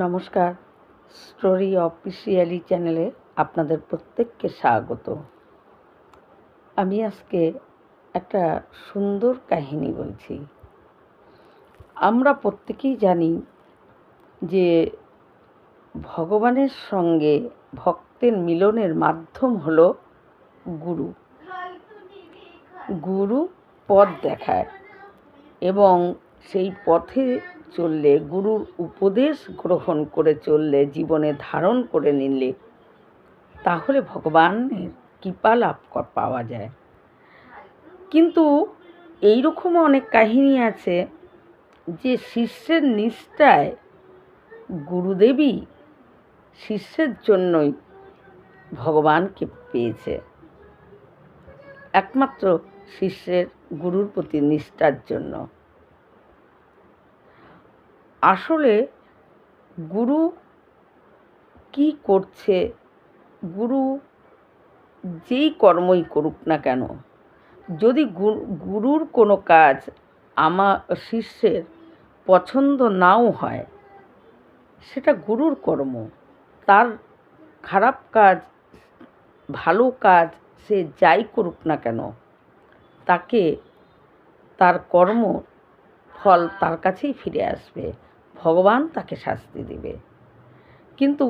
নমস্কার, story officially চ্যানেলে আপনাদের প্রত্যেককে স্বাগত। আমি আজকে একটা সুন্দর কাহিনী বলছি। আমরা প্রত্যেকেই জানি যে ভগবানের সঙ্গে ভক্তের মিলনের মাধ্যম হলো গুরু। গুরু পথ দেখায় এবং সেই পথে চললে, গুরুর উপদেশ গ্রহণ করে চললে, জীবনে ধারণ করে নিলে তাহলে ভগবানের কৃপা লাভ পাওয়া যায়। কিন্তু এইরকমও অনেক কাহিনী আছে যে শিষ্যের নিষ্ঠায় গুরুদেবই শিষ্যের জন্যই ভগবানকে পেয়েছে, একমাত্র শিষ্যের গুরুর প্রতি নিষ্ঠার জন্য। আসলে গুরু কি করছে, গুরু যেই কর্মই করুক না কেন, যদি গুরুর কোনো কাজ আমার শিষ্যের পছন্দ নাও হয়, সেটা গুরুর কর্ম। তার খারাপ কাজ, ভালো কাজ, সে যাই করুক না কেন, তাকে তার কর্ম ফল তার কাছেই ফিরে আসবে, ভগবান তাকে শাস্তি দেবে। কিন্তু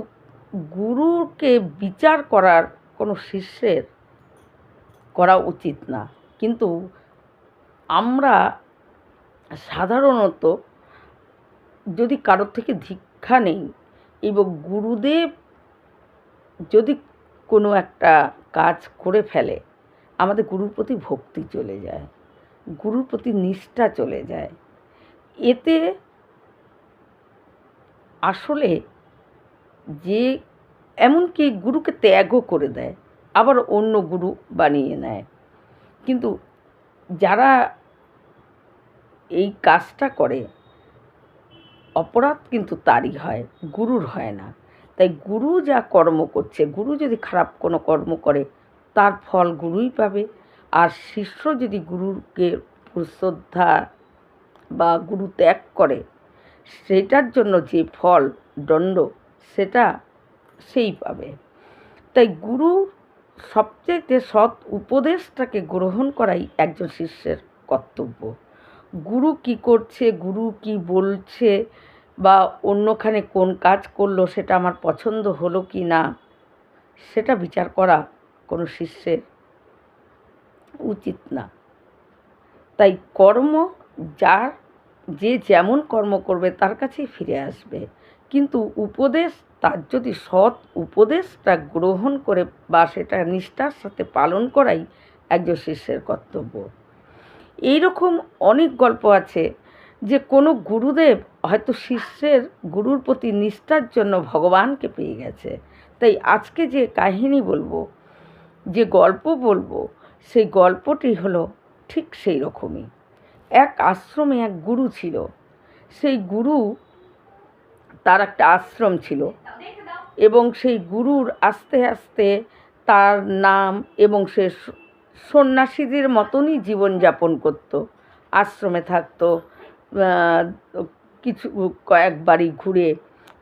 গুরুকে বিচার করার কোনো শিষ্যের করা উচিত না। কিন্তু আমরা সাধারণত যদি কারোর থেকে দীক্ষা নেই এবং গুরুদেব যদি কোনো একটা কাজ করে ফেলে, আমাদের গুরুর প্রতি ভক্তি চলে যায়, গুরুর প্রতি নিষ্ঠা চলে যায়। এতে আসলে যে এমনকি গুরুকে ত্যাগও করে দেয়, আবার অন্য গুরু বানিয়ে নেয়। কিন্তু যারা এই কাজটা করে, অপরাধ কিন্তু তারই হয়, গুরুর হয় না। তাই গুরু যা কর্ম করছে, গুরু যদি খারাপ কোনো কর্ম করে, তার ফল গুরুই পাবে। আর শিষ্য যদি গুরুকে শ্রদ্ধা বা গুরু ত্যাগ করে, সেটার জন্য যে ফল দণ্ড, সেটা সেই পাবে। তাই গুরু সবচেয়ে সৎ উপদেশটাকে গ্রহণ করাই একজন শিষ্যের কর্তব্য। গুরু কি করছে, গুরু কি বলছে, বা অন্যখানে কোন কাজ করলো, সেটা আমার পছন্দ হলো কি না, সেটা বিচার করা কোনো শিষ্যের উচিত না। তাই কর্ম, যার যে যেমন কর্ম করবে তার কাছেই ফিরে আসবে। কিন্তু উপদেশ, তার যদি সৎ উপদেশটা গ্রহণ করে বা সেটা নিষ্ঠার সাথে পালন করাই একজন শিষ্যের কর্তব্য। এইরকম অনেক গল্প আছে যে কোনো গুরুদেব হয়তো শিষ্যের গুরুর প্রতি নিষ্ঠার জন্য ভগবানকে পেয়ে গেছে। তাই আজকে যে কাহিনী বলবো, যে গল্প বলবো, সেই গল্পটি হলো ঠিক সেই রকমই। এক আশ্রমে এক গুরু ছিল। সেই গুরু, তার একটা আশ্রম ছিল এবং সেই গুরুর আস্তে আস্তে তার নাম, এবং সে সন্ন্যাসীদের মতনই জীবনযাপন করত। আশ্রমে থাকতো, কিছু কয়েক বাড়ি ঘুরে,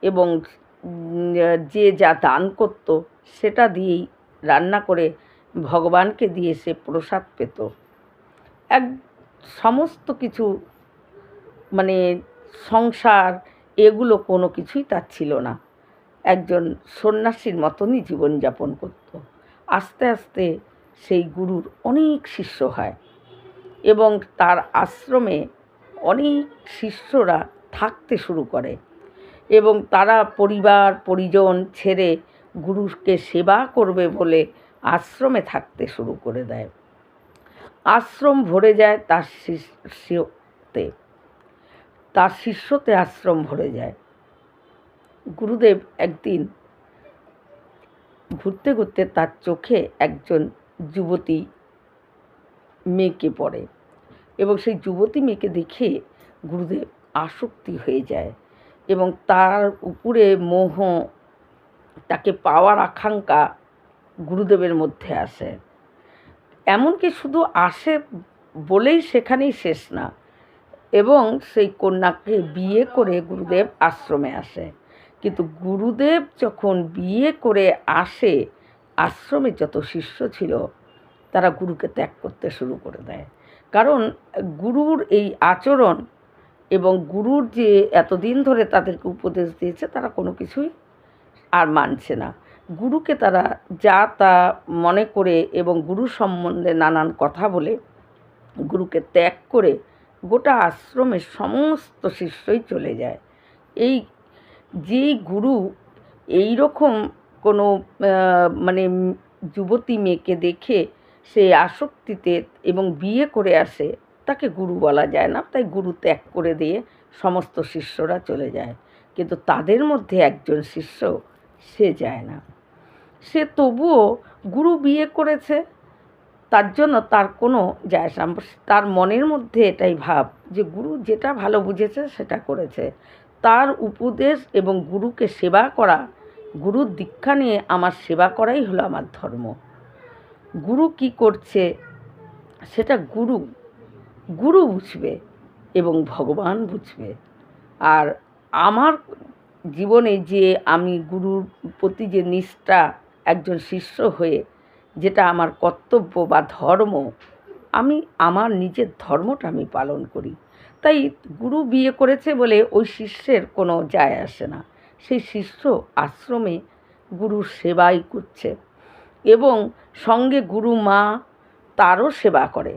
এবং যে যা দান করত সেটা দিয়েই রান্না করে ভগবানকে দিয়ে সে প্রসাদ পেত। এক সমস্ত কিছু, মানে সংসার, এগুলো কোনো কিছুই তার ছিল না। একজন সন্ন্যাসীর মতনই জীবনযাপন করত। আস্তে আস্তে সেই গুরুর অনেক শিষ্য হয় এবং তার আশ্রমে অনেক শিষ্যরা থাকতে শুরু করে এবং তারা পরিবার পরিজন ছেড়ে গুরুকে সেবা করবে বলে আশ্রমে থাকতে শুরু করে দেয়। আশ্রম ভরে যায় তার শিষ্যতে আশ্রম ভরে যায়। গুরুদেব একদিন ঘুরতে ঘুরতে তার চোখে একজন যুবতী মেয়েকে পড়ে এবং সেই যুবতী মেয়েকে দেখে গুরুদেব আসক্তি হয়ে যায় এবং তার উপরে মোহ, তাকে পাওয়ার আকাঙ্ক্ষা গুরুদেবের মধ্যে আসে। এমনকি শুধু আসে বলেই সেখানেই শেষ না, এবং সেই কন্যাকে বিয়ে করে গুরুদেব আশ্রমে আসে। কিন্তু গুরুদেব যখন বিয়ে করে আসে, আশ্রমে যত শিষ্য ছিল তারা গুরুকে ত্যাগ করতে শুরু করে দেয়। কারণ গুরুর এই আচরণ এবং গুরুর যে এতদিন ধরে তাদেরকে উপদেশ দিয়েছে তারা কোনো কিছুই আর মানছে না। গুরুকে তারা যা তা মনে করে এবং গুরু সম্বন্ধে নানান কথা বলে গুরুকে ত্যাগ করে গোটা আশ্রমের সমস্ত শিষ্যই চলে যায়। এই যেই গুরু এই রকম কোনো মানে যুবতী মেয়েকে দেখে সে আসক্তিতে এবং বিয়ে করে আসে, তাকে গুরু বলা যায় না। তাই গুরু ত্যাগ করে দিয়ে সমস্ত শিষ্যরা চলে যায়। কিন্তু তাদের মধ্যে একজন শিষ্য সে যায় না। সে তবুও গুরু বিয়ে করেছে, তার জন্য তার কোনো যায় আসে না। তার মনের মধ্যে এটাই ভাব যে গুরু যেটা ভালো বুঝেছে সেটা করেছে। তার উপদেশ এবং গুরুকে সেবা করা, গুরুর দীক্ষা নিয়ে আমার সেবা করাই হলো আমার ধর্ম। গুরু কি করছে সেটা গুরু বুঝবে এবং ভগবান বুঝবে। আর আমার জীবনে যে আমি গুরুর প্রতি যে নিষ্ঠা, একজন শিষ্য হয়ে যেটা আমার কর্তব্য বা ধর্ম, আমি আমার নিজের ধর্মটা আমি পালন করি। তাই গুরু বিয়ে করেছে বলে ওই শিষ্যের কোনো যায় আসে না। সেই শিষ্য আশ্রমে গুরুর সেবাই করছে এবং সঙ্গে গুরু মা তারও সেবা করে।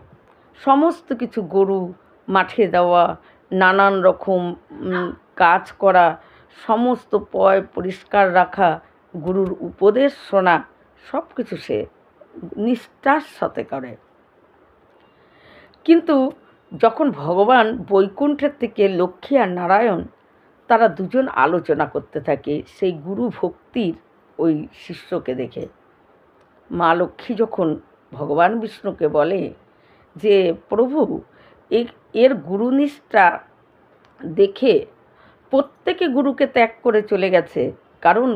সমস্ত কিছু গরু মাঠে দেওয়া, নানান রকম কাজ করা, সমস্ত পয় পরিষ্কার রাখা, গুরুর উপদেশ শোনা, সব কিছু সে নিষ্ঠার সাথে করে। কিন্তু যখন ভগবান বৈকুণ্ঠের থেকে লক্ষ্মী আর নারায়ণ তারা দুজন আলোচনা করতে থাকে সেই গুরু ভক্তির ওই শিষ্যকে দেখে, মা লক্ষ্মী যখন ভগবান বিষ্ণুকে বলে যে প্রভু এর গুরুনিষ্ঠা দেখে প্রত্যেকে গুরুকে ত্যাগ করে চলে গেছে, কারণ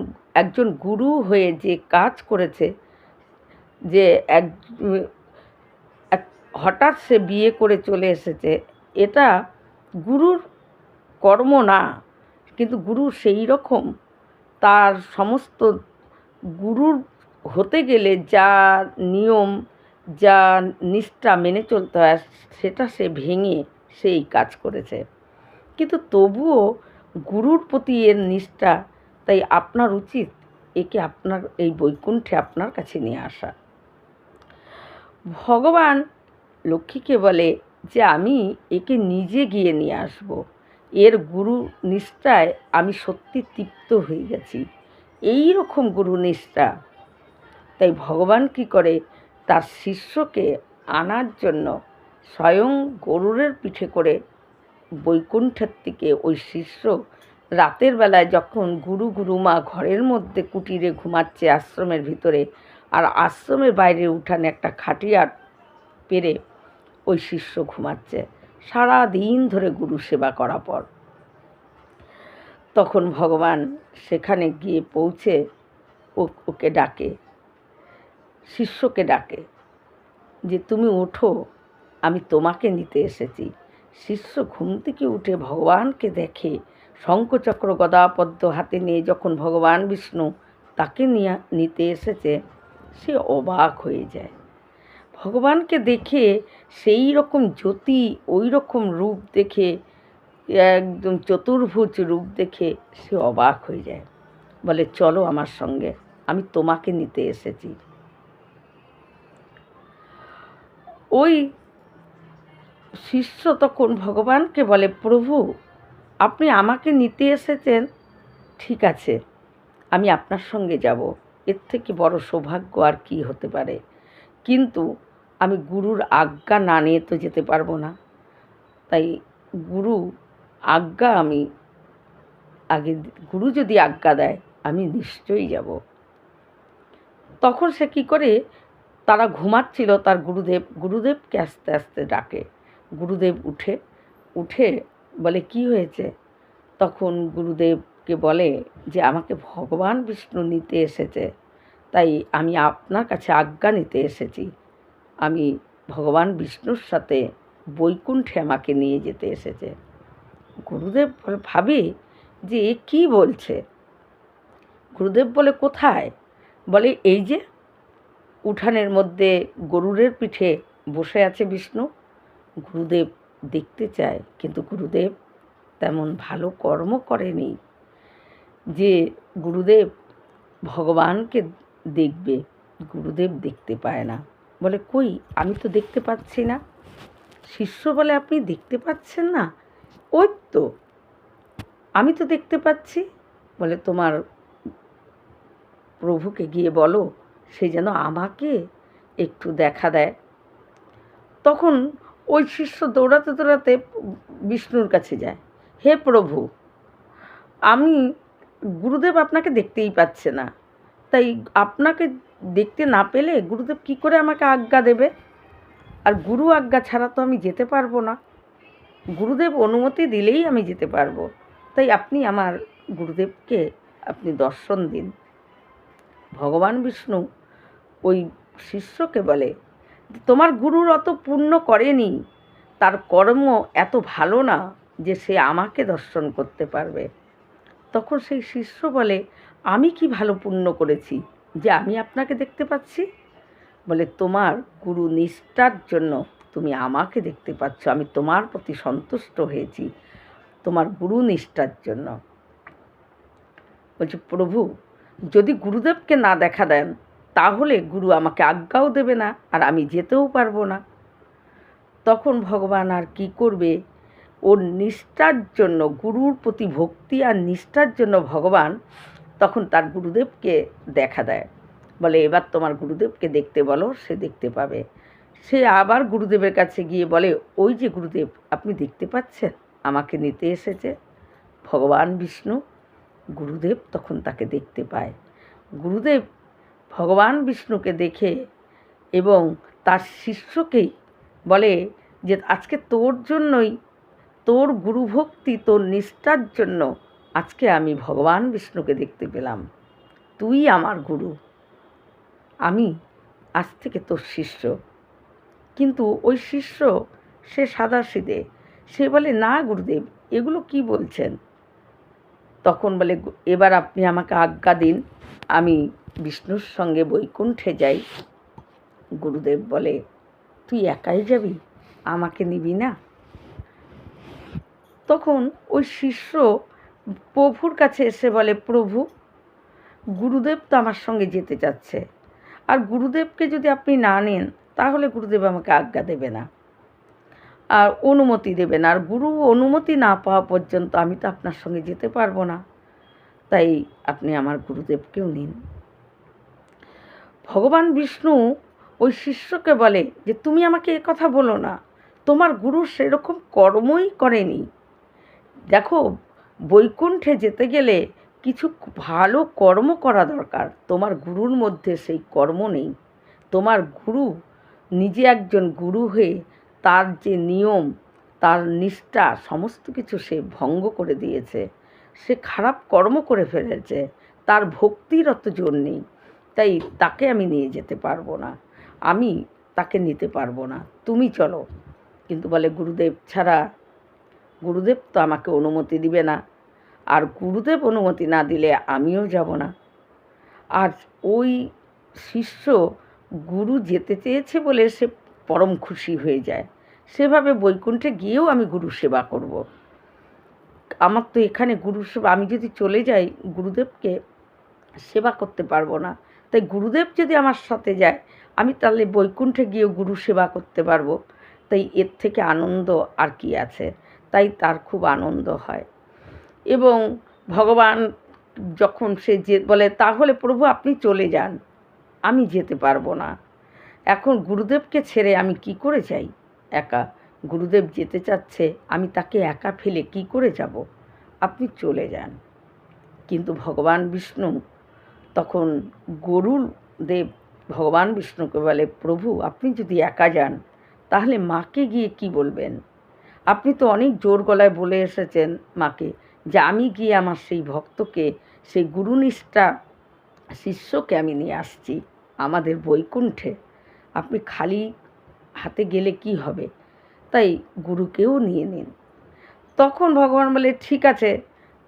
একজন গুরু হয়ে যে কাজ করেছে, যে হঠাৎ সে বিয়ে করে চলে এসেছে, এটা গুরুর কর্ম না। কিন্তু গুরু সেই রকম তার সমস্ত গুরুর হতে গেলে যা নিয়ম, যা নিষ্ঠা মেনে চলতে হয় সেটা সে ভেঙে সেই কাজ করেছে। কিন্তু তবুও গুরুর প্রতি এর নিষ্ঠা, তাই আপনার উচিত একে আপনার এই বৈকুণ্ঠে আপনার কাছে নিয়ে আসা। ভগবান লক্ষ্মীকে বলে যে আমি একে নিজে গিয়ে নিয়ে আসব, এর গুরু নিষ্ঠায় আমি সত্যি তৃপ্ত হয়ে গেছি। এই রকম গুরু নিষ্ঠা। তাই ভগবান কী করে, তার শিষ্যকে আনার জন্য স্বয়ং গরুরের পিঠে করে বৈকুণ্ঠের থেকে ওই শিষ্য রাতের বেলায় যখন গুরুমা ঘরের মধ্যে কুটিরে ঘুমাচ্ছে আশ্রমের ভিতরে, আর আশ্রমের বাইরে উঠানে একটা খাটিয়া পেরে ওই শিষ্য ঘুমাচ্ছে সারা দিন ধরে গুরু সেবা করার পর, তখন ভগবান সেখানে গিয়ে পৌঁছে ওকে ডাকে, শিষ্যকে ডাকে যে তুমি ওঠো, আমি তোমাকে নিতে এসেছি। শিষ্য ঘুম থেকে উঠে ভগবানকে দেখে, শঙ্খচক্র গদা পদ্ম হাতে নিয়ে যখন ভগবান বিষ্ণু তাকে নিতে এসেছে, সে অবাক হয়ে যায়। ভগবানকে দেখে সেই রকম জ্যোতি, ওই রকম রূপ দেখে, একদম চতুর্ভুজ রূপ দেখে সে অবাক হয়ে যায়। বলে চলো আমার সঙ্গে, আমি তোমাকে নিতে এসেছি। ওই শিষ্য তখন ভগবানকে বলে প্রভু আপনি আমাকে নিতে এসেছেন, ঠিক আছে আমি আপনার সঙ্গে যাব, এর থেকে বড় সৌভাগ্য আর কি হতে পারে, কিন্তু আমি গুরুর আজ্ঞা না নিয়ে তো যেতে পারবো না। তাই গুরু আজ্ঞা আমি আগে, গুরু যদি আজ্ঞা দেয় আমি নিশ্চয়ই যাব। তখন সে কী করে, তারা ঘুমাচ্ছিল, তার গুরুদেবকে আস্তে আস্তে ডাকে। গুরুদেব উঠে বলে কি হয়েছে? তখন গুরুদেবকে বলে যে আমাকে ভগবান বিষ্ণু নিতে এসেছে, তাই আমি আপনার কাছে আজ্ঞা নিতে এসেছি। আমি ভগবান বিষ্ণুর সাথে বৈকুণ্ঠে আমাকে নিয়ে যেতে এসেছে। গুরুদেব ভাবে যে এ কী বলছে, গুরুদেব বলে, কোথায়? বলে, এই যে উঠানের মধ্যে গরুরের পিঠে বসে আছে বিষ্ণু। গুরুদেব দেখতে চায়, কিন্তু গুরুদেব তেমন ভালো কর্ম করেনি যে গুরুদেব ভগবানকে দেখবে। গুরুদেব দেখতে পায় না। বলে, কই, আমি তো দেখতে পাচ্ছি না। শিষ্য বলে, আপনি দেখতে পাচ্ছেন না? ওই তো, আমি তো দেখতে পাচ্ছি। বলে, তোমার প্রভুকে গিয়ে বলো সে যেন আমাকে একটু দেখা দেয়। তখন ওই শিষ্য দৌড়াতে দৌড়াতে বিষ্ণুর কাছে যায়। হে প্রভু, আমি গুরুদেব আপনাকে দেখতেই পাচ্ছে না, তাই আপনাকে দেখতে না পেলে গুরুদেব কী করে আমাকে আজ্ঞা দেবে? আর গুরু আজ্ঞা ছাড়া তো আমি যেতে পারবো না। গুরুদেব অনুমতি দিলেই আমি যেতে পারবো। তাই আপনি আমার গুরুদেবকে আপনি দর্শন দিন। ভগবান বিষ্ণু ওই শিষ্যকে বলে, তোমার গুরুর অত পুণ্য করেনি, তার কর্ম এত ভালো না যে সে আমাকে দর্শন করতে পারবে। তখন সেই শিষ্য বলে, আমি কি ভালো পুণ্য করেছি যে আমি আপনাকে দেখতে পাচ্ছি? বলে, তোমার গুরু নিষ্ঠার জন্য তুমি আমাকে দেখতে পাচ্ছ। আমি তোমার প্রতি সন্তুষ্ট হয়েছি তোমার গুরু নিষ্ঠার জন্য। বলছে, প্রভু, যদি গুরুদেবকে না দেখা দেন তাহলে গুরু আমাকে আজ্ঞাও দেবে না, আর আমি যেতেও পারবো না। তখন ভগবান আর কি করবে? ওর নিষ্ঠার জন্য, গুরুর প্রতি ভক্তি আর নিষ্ঠার জন্য ভগবান তখন তার গুরুদেবকে দেখা দেয়। বলে, এবার তোমার গুরুদেবকে দেখতে বলো, সে দেখতে পাবে। সে আবার গুরুদেবের কাছে গিয়ে বলে, ওই যে গুরুদেব, আপনি দেখতে পাচ্ছেন, আমাকে নিতে এসেছে ভগবান বিষ্ণু। গুরুদেব তখন তাকে দেখতে পায়। গুরুদেব ভগবান বিষ্ণুকে দেখে এবং তার শিষ্যকেই বলে যে, আজকে তোর জন্যই, তোর গুরুভক্তি, তোর নিষ্ঠার জন্য আজকে আমি ভগবান বিষ্ণুকে দেখতে পেলাম। তুই আমার গুরু, আমি আজ থেকে তোর শিষ্য। কিন্তু ওই শিষ্য সে সাদাসিধে, সে বলে, না গুরুদেব, এগুলো কি বলছেন? তখন বলে, এবার আপনি আমাকে আজ্ঞা দিন, আমি বিষ্ণুর সঙ্গে বৈকুণ্ঠে যাই। গুরুদেব বলে, তুই একাই যাবি, আমাকে নিবি না? তখন ওই শিষ্য প্রভুর কাছে এসে বলে, প্রভু, গুরুদেব তো আমার সঙ্গে যেতে চাচ্ছে, আর গুরুদেবকে যদি আপনি না নেন তাহলে গুরুদেব আমাকে আজ্ঞা দেবে না আর অনুমতি দেবে না, আর গুরু অনুমতি না পাওয়া পর্যন্ত আমি তো আপনার সঙ্গে যেতে পারবো না। তাই আপনি আমার গুরুদেবকেও নিন। ভগবান বিষ্ণু ওই শিষ্যকে বলে যে, তুমি আমাকে এ কথা বলো না, তোমার গুরু সেরকম কর্মই করেনি। দেখো, বৈকুণ্ঠে যেতে গেলে কিছু ভালো কর্ম করা দরকার। তোমার গুরুর মধ্যে সেই কর্ম নেই। তোমার গুরু নিজে একজন গুরু হয়ে তার যে নিয়ম, তার নিষ্ঠা, সমস্ত কিছু সে ভঙ্গ করে দিয়েছে। সে খারাপ কর্ম করে ফেলেছে, তার ভক্তির অত জোর নেই। তাই তাকে আমি নিয়ে যেতে পারবো না, আমি তাকে নিতে পারবো না, তুমি চলো। কিন্তু বলে, গুরুদেব ছাড়া, গুরুদেব তো আমাকে অনুমতি দিবে না, আর গুরুদেব অনুমতি না দিলে আমিও যাব না। আর ওই শিষ্য গুরু যেতে চেয়েছে বলে সে পরম খুশি হয়ে যায়। সেভাবে বৈকুণ্ঠে গিয়েও আমি গুরু সেবা করব। আমার তো এখানে গুরু সেবা, আমি যদি চলে যাই গুরুদেবকে সেবা করতে পারবো না। তাই গুরুদেব যদি আমার সাথে যায়, আমি তাহলে বৈকুণ্ঠে গিয়েও গুরু সেবা করতে পারবো। তাই এর থেকে আনন্দ আর কি আছে? তাই তার খুব আনন্দ হয়। এবং ভগবান যখন সে যে বলে, তাহলে প্রভু আপনি চলে যান, আমি যেতে পারবো না। এখন গুরুদেবকে ছেড়ে আমি কি করে যাই একা? গুরুদেব যেতে চাচ্ছে, আমি তাকে একা ফেলে কি করে যাব? আপনি চলে যান। কিন্তু ভগবান বিষ্ণু তখন, গরুদেব ভগবান বিষ্ণুকে বলে, প্রভু আপনি যদি একা যান তাহলে মাকে গিয়ে কি বলবেন? আপনি তো অনেক জোর গলায় বলে এসেছেন মাকে যে আমি গিয়ে আমার সেই ভক্তকে, সেই গুরুনিষ্ঠা শিষ্যকে আমি নিয়ে আসছি আমাদের বৈকুণ্ঠে। আপনি খালি হাতে গেলে কি হবে? তাই গুরুকেও নিয়ে নিন। তখন ভগবান বলে, ঠিক আছে,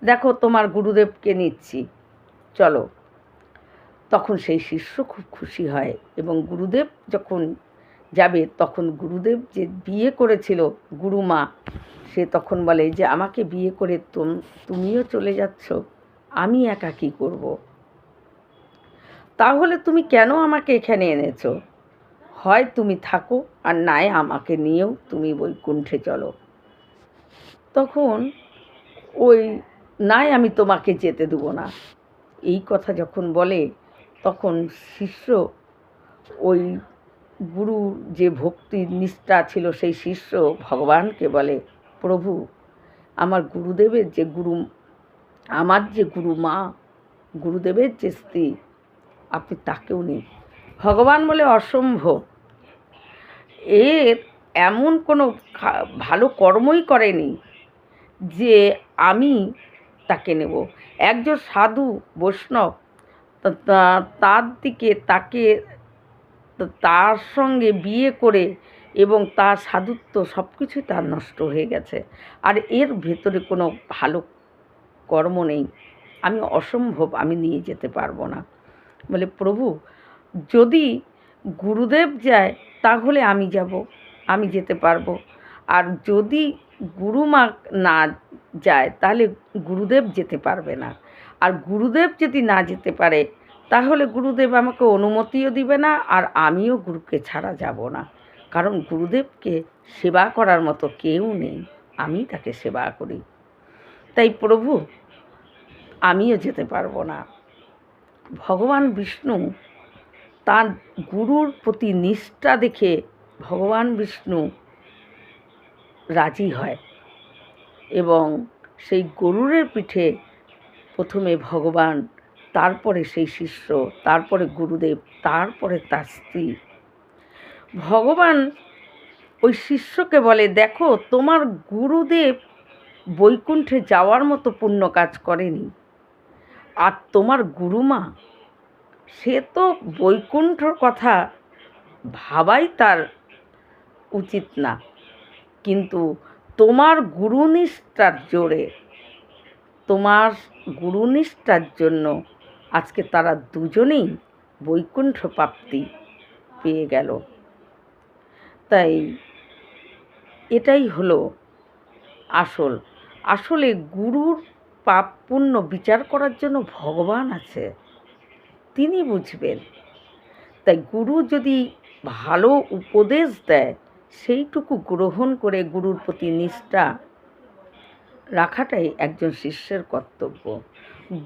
দেখো তোমার গুরুদেবকে নিচ্ছি, চলো। তখন সেই শিষ্য খুব খুশি হয় এবং গুরুদেব যখন যাবে তখন গুরুদেব যে বিয়ে করেছিল গুরুমা, সে তখন বলে যে আমাকে বিয়ে করে তুমিও চলে যাচ্ছ, আমি একা কী করব? তাহলে তুমি কেন আমাকে এখানে এনেছো? হয় তুমি থাকো, আর নয় আমাকে নিয়েও তুমি বৈকুণ্ঠে চলো। তখন ওই নয় আমি তোমাকে যেতে দেবো না, এই কথা যখন বলে তখন শিষ্য ওই গুরু যে ভক্তির নিষ্ঠা ছিল সেই শিষ্য ভগবানকে বলে, প্রভু আমার গুরুদেবের যে আমার যে গুরু মা, গুরুদেবের যে স্ত্রী, আপনি তাকেও নিন। ভগবান বলে অসম্ভব, এর এমন কোনো ভালো কর্মই করেনি যে আমি তাকে নেব। একজন সাধু বৈষ্ণব তার সঙ্গে বিয়ে করে এবং তার সাধুত্ব সব কিছুই তার নষ্ট হয়ে গেছে, আর এর ভেতরে কোনো ভালো কর্ম নেই, আমি অসম্ভব, আমি নিয়ে যেতে পারবো না। বলে প্রভু যদি গুরুদেব যায় তাহলে আমি যাব, আমি যেতে পারবো, আর যদি গুরুমা না যায় তাহলে গুরুদেব যেতে পারবে না, আর গুরুদেব যদি না যেতে পারে তাহলে গুরুদেব আমাকে অনুমতিও দিবে না, আর আমিও গুরুকে ছাড়া যাব না, কারণ গুরুদেবকে সেবা করার মতো কেউ নেই, আমি তাকে সেবা করি। তাই প্রভু আমিও যেতে পারবো না। ভগবান বিষ্ণু তার গুরুর প্রতি নিষ্ঠা দেখে ভগবান বিষ্ণু রাজি হয় এবং সেই গরুরের পিঠে প্রথমে ভগবান, তারপরে সেই শিষ্য, তারপরে গুরুদেব, তারপরে তার স্ত্রী। ভগবান ওই শিষ্যকে বলে, দেখো তোমার গুরুদেব বৈকুণ্ঠে যাওয়ার মতো পুণ্য কাজ করেনি, আর তোমার গুরুমা সে তো বৈকুণ্ঠর কথা ভাবাই তার উচিত না, কিন্তু তোমার গুরুনিষ্ঠার জোরে, তোমার গুরুনিষ্ঠার জন্য আজকে তারা দুজনেই বৈকুণ্ঠ প্রাপ্তি পেয়ে গেল। তাই এটাই হলো আসলে গুরুর পাপ পুণ্য বিচার করার জন্য ভগবান আছে, তিনি বুঝবেন। তাই গুরু যদি ভালো উপদেশ দেয় সেইটুকু গ্রহণ করে গুরুর প্রতি নিষ্ঠা রাখাটাই একজন শিষ্যের কর্তব্য।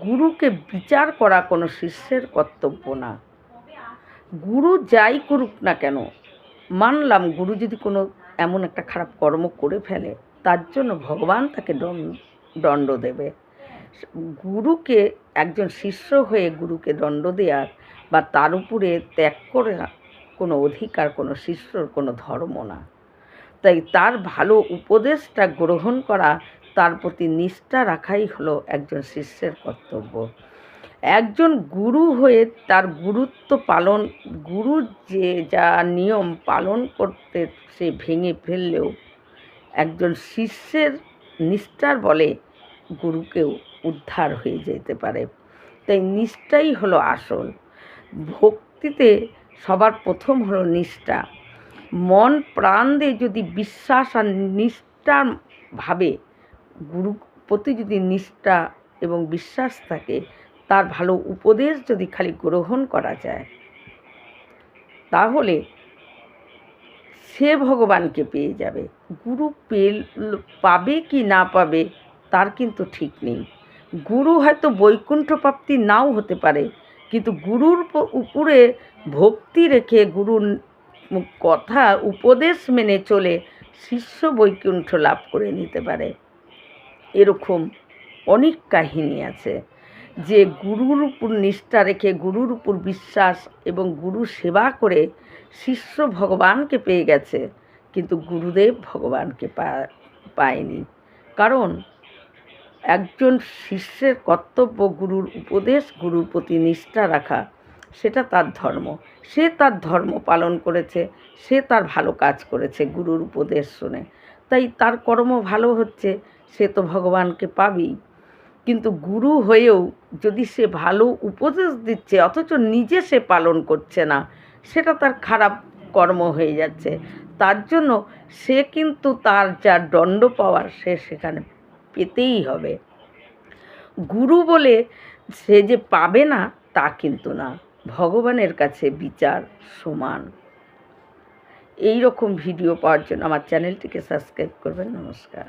গুরুকে বিচার করা কোনো শিষ্যের কর্তব্য না। গুরু যাই করুক না কেন, মানলাম গুরু যদি কোনো এমন একটা খারাপ কর্ম করে ফেলে তার জন্য ভগবান তাকে দণ্ড দেবে। গুরুকে একজন শিষ্য হয়ে গুরুকে দণ্ড দেওয়ার বা তার উপরে ত্যাগ করে কোনো অধিকার কোনো শিষ্যর কোনো ধর্ম না। তাই তার ভালো উপদেশটা গ্রহণ করা, তার প্রতি নিষ্ঠা রাখাই হলো একজন শিষ্যের কর্তব্য। একজন গুরু হয়ে তার গুরুত্ব পালন, গুরু যে যা নিয়ম পালন করতে সে ভেঙে ফেললেও একজন শিষ্যের নিষ্ঠার বলে গুরুকেও উদ্ধার হয়ে যেতে পারে। তাই নিষ্ঠাই হলো আসল। ভক্তিতে সবার প্রথম হলো নিষ্ঠা। মন প্রাণ দিয়ে যদি বিশ্বাস আর নিষ্ঠার ভাবে গুরুর প্রতি যদি নিষ্ঠা এবং বিশ্বাস থাকে, তার ভালো উপদেশ যদি খালি গ্রহণ করা যায়, তাহলে সে ভগবানকে পেয়ে যাবে। গুরু পাবে কি না পাবে তার কিন্তু ঠিক নেই। গুরু হয়তো বৈকুণ্ঠ প্রাপ্তি নাও হতে পারে, কিন্তু গুরুর উপরে ভক্তি রেখে গুরুর কথা উপদেশ মেনে চলে শিষ্য বৈকুণ্ঠ লাভ করে নিতে পারে। এরকম অনেক কাহিনী আছে যে গুরুর উপর নিষ্ঠা রেখে, গুরুর উপর বিশ্বাস এবং গুরু সেবা করে শিষ্য ভগবানকে পেয়ে গেছে, কিন্তু গুরুদেব ভগবানকে পায়নি। কারণ একজন শিষ্যের কর্তব্য গুরুর উপদেশ, গুরুর প্রতি নিষ্ঠা রাখা, সেটা তার ধর্ম। সে তার ধর্ম পালন করেছে, সে তার ভালো কাজ করেছে গুরুর উপদেশ শুনে, তাই তার কর্ম ভালো হচ্ছে, সে তো ভগবানকে পাবেই। কিন্তু গুরু হয়েও যদি সে ভালো উপদেশ দিচ্ছে অথচ নিজে সে পালন করছে না, সেটা তার খারাপ কর্ম হয়ে যাচ্ছে। তার জন্য সে কিন্তু তার যা দণ্ড পাওয়ার সে সেখানে পেতেই হবে। গুরু বলে সে যে পাবে না তা কিন্তু না, ভগবানের কাছে বিচার সমান। এই রকম ভিডিও পাওয়ার জন্য আমার চ্যানেলটিকে সাবস্ক্রাইব করবেন। নমস্কার।